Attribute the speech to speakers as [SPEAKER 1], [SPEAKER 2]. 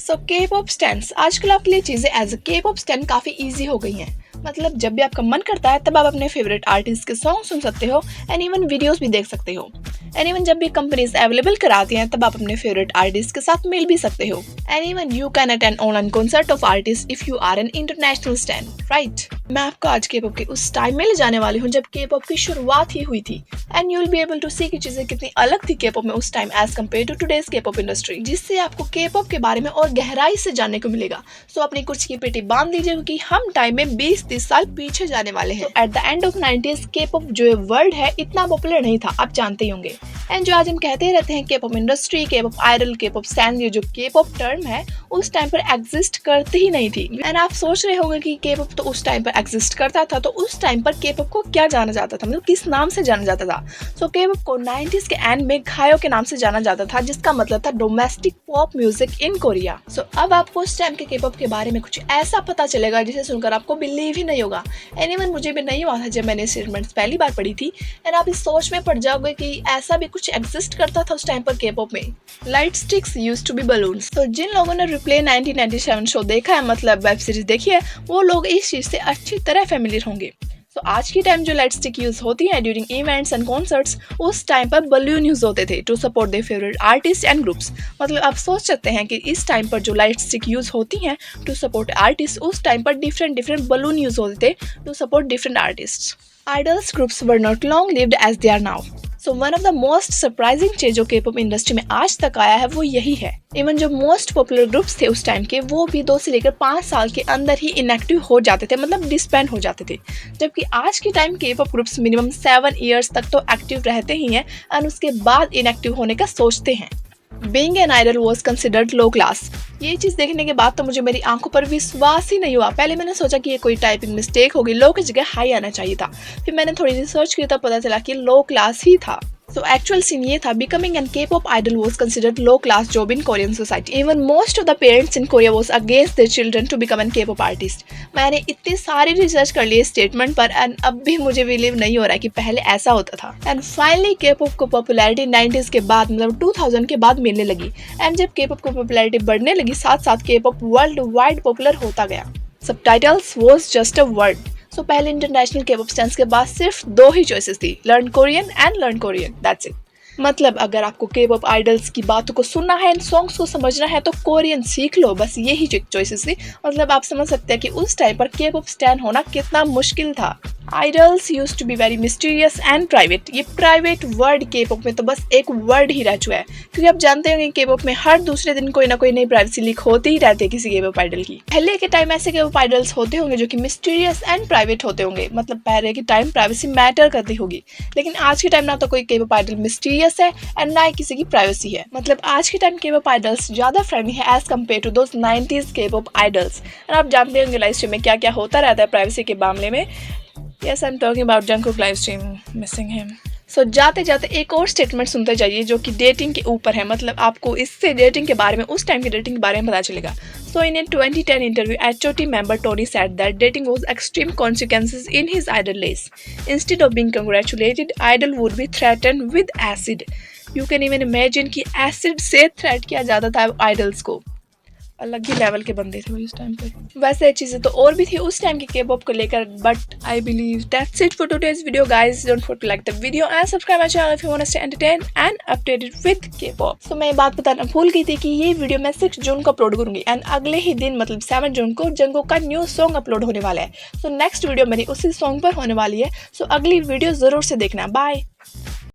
[SPEAKER 1] सो के pop stands आजकल आपके लिए चीज़ें एज अ के पॉप स्टैंड काफ़ी ईजी हो गई हैं। मतलब जब भी आपका मन करता है तब आप अपने फेवरेट आर्टिस्ट के सॉन्ग सुन सकते हो एंड इवन वीडियोस भी देख सकते हो। एंड इवन जब भी कंपनीज अवेलेबल कराती हैं तब आप अपने फेवरेट आर्टिस्ट के साथ मिल भी सकते हो। And even you can attend online concert of artist if you are an international stand, right. मैं आपको आज के पॉप के उस टाइम में ले जाने वाली हूँ जब के पॉप की शुरुआत ही हुई थी। And you will be able to see कि चीजें कितनी अलग थी के पॉप में उस time as compared to today's के पॉप इंडस्ट्री, जिससे आपको के पॉप के बारे में और गहराई से जानने को मिलेगा। सो अपनी कुर्सी की पेटी बांध लीजिए क्योंकि हम टाइम में 20-30 साल पीछे जाने वाले हैं। At the end of 90s K pop जो वर्ड है इतना पॉपुलर नहीं था, आप जानते ही होंगे। एंड जो आज हम कहते ही रहते हैं के पॉप इंडस्ट्री, के पॉप आइडल, के पॉप स्टैंड, ये जो के पॉप टर्म है उस टाइम पर एग्जिस्ट करती ही नहीं थी। एंड आप सोच रहे होंगे कि के पॉप तो उस टाइम पर एग्जिस्ट करता था, तो उस टाइम पर के पॉप को क्या जाना जाता था, मतलब किस नाम से जाना जाता था। सो के पॉप को 90s के एंड में घायो के नाम से जाना जाता था, जिसका मतलब था domestic pop music in Korea. So अब आपको उस टाइम के पॉप के बारे में कुछ ऐसा पता चलेगा जिसे सुनकर आपको बिलीव ही नहीं होगा। एनीवन मुझे भी नहीं हुआ था जब मैंने स्टेटमेंट्स पहली बार पढ़ी थी। एंड आप इस सोच में पड़ जाओगे कि ऐसा भी कुछ एग्जिस्ट करता था उस टाइम पर के पॉप में। Light sticks used to be balloons. तो जिन लोगों ने रिप्ले 1997 शो देखा है, मतलब वेब सीरीज देखी है, वो लोग इस चीज से अच्छी तरह फेमिलियर होंगे। तो आज की टाइम जो लाइट स्टिक यूज होती है ड्यूरिंग इवेंट्स एंड कॉन्सर्ट्स, उस टाइम पर बलून यूज होते थे to support their favourite artist and groups. मतलब आप सोच सकते हैं कि इस टाइम पर जो लाइट स्टिक यूज होती हैं टू सपोर्ट आर्टिस्ट, उस टाइम पर डिफरेंट बलून यूज होते थे to support different artist. Idols groups were not long lived as they are now. So one of the most surprising चीज जो के पॉप इंडस्ट्री में आज तक आया है वो यही है। इवन जो मोस्ट पॉपुलर ग्रुप्स थे उस टाइम के, वो भी 2 से लेकर 5 साल के अंदर ही इनएक्टिव हो जाते थे, मतलब डिस्बैंड हो जाते थे। जबकि आज के time K pop groups minimum 7 years तक तो एक्टिव रहते ही हैं और उसके बाद इनएक्टिव होने का सोचते हैं। Being an idol was considered low class। ये चीज़ देखने के बाद तो मुझे मेरी आंखों पर विश्वास ही नहीं हुआ। पहले मैंने सोचा कि ये कोई टाइपिंग मिस्टेक होगी, लो की जगह हाई आना चाहिए था। फिर मैंने थोड़ी रिसर्च की तो पता चला कि लो क्लास ही था। So एक्चुअल सीन ये था, becoming an K-pop idol was considered low class job in Korean society. Even most of the parents in Korea was against their children to become an K-pop artist। मैंने इतनी सारी research कर ली इस statement पर and अब भी मुझे believe नहीं हो रहा है कि पहले ऐसा होता था। एंड फाइनली K-pop को पॉपुलैरिटी 90s के बाद, मतलब 2000 के बाद मिलने लगी। एंड जब K-pop को पॉपुलैरिटी बढ़ने लगी, साथ साथ K-pop वर्ल्ड वाइड पॉपुलर होता गया। Subtitles was just a word। सो पहले इंटरनेशनल के पॉप स्टैंड्स के बाद सिर्फ 2 ही चॉइसेस थी, learn Korean and learn Korean, that's it. मतलब अगर आपको के पॉप आइडल्स की बातों को सुनना है एंड सॉन्ग्स को समझना है तो कोरियन सीख लो, बस यही चॉइसेस थी। मतलब आप समझ सकते हैं कि उस टाइम पर के पॉप स्टैंड होना कितना मुश्किल था। Idols used to be very mysterious and private. ये प्राइवेट वर्ड के पॉप में तो बस एक वर्ड ही रह चुका है, क्योंकि आप जानते होंगे के पॉप में हर दूसरे दिन कोई ना कोई नई प्राइवेसी लीक होती ही रहती है किसी के पॉप आइडल की। पहले के टाइम ऐसे के पॉप आइडल्स होते होंगे जो कि मिस्टीरियस एंड प्राइवेट होते होंगे, मतलब पहले के टाइम प्राइवेसी मैटर करती होगी। लेकिन आज के टाइम ना तो कोई के पॉप आइडल मिस्टीरियस है एंड ना ही किसी की प्राइवेसी है। मतलब आज के टाइम के पॉप आइडल्स ज्यादा फ्रेंडली है as compared to those 90s K pop idols. And आप जानते होंगे लाइव स्ट्रीम में क्या क्या होता रहता है प्राइवेसी के मामले में। Yes, I'm talking about Jungkook live stream, missing him. So जाते जाते एक और स्टेटमेंट सुनते जाइए जो कि डेटिंग के ऊपर है। मतलब आपको इससे डेटिंग के बारे में, उस टाइम की डेटिंग के बारे में पता चलेगा। So in a 2010 interview, HOT member Tony said that dating was extreme consequences in his idol race. Instead of being congratulated, idol would be threatened with acid. You can even imagine कि acid से threat किया जाता था idols को। अलग ही level के बंदे थे वो इस टाइम पे। वैसे चीज़ें तो और भी थी उस टाइम के के-पॉप को लेकर, but I believe that's it for today's video guys. Don't forget to like the video and subscribe my channel if you want to stay entertain and updated with K-pop. So मैं ये बात बताना भूल गई थी कि ये वीडियो मैं 6 जून को अपलोड करूंगी एंड अगले ही दिन मतलब 7 जून को जंगकोक का न्यू सॉन्ग अपलोड होने वाला है। सो नेक्स्ट वीडियो मेरी उसी सॉन्ग पर होने वाली है। सो अगली वीडियो जरूर से देखना। बाय।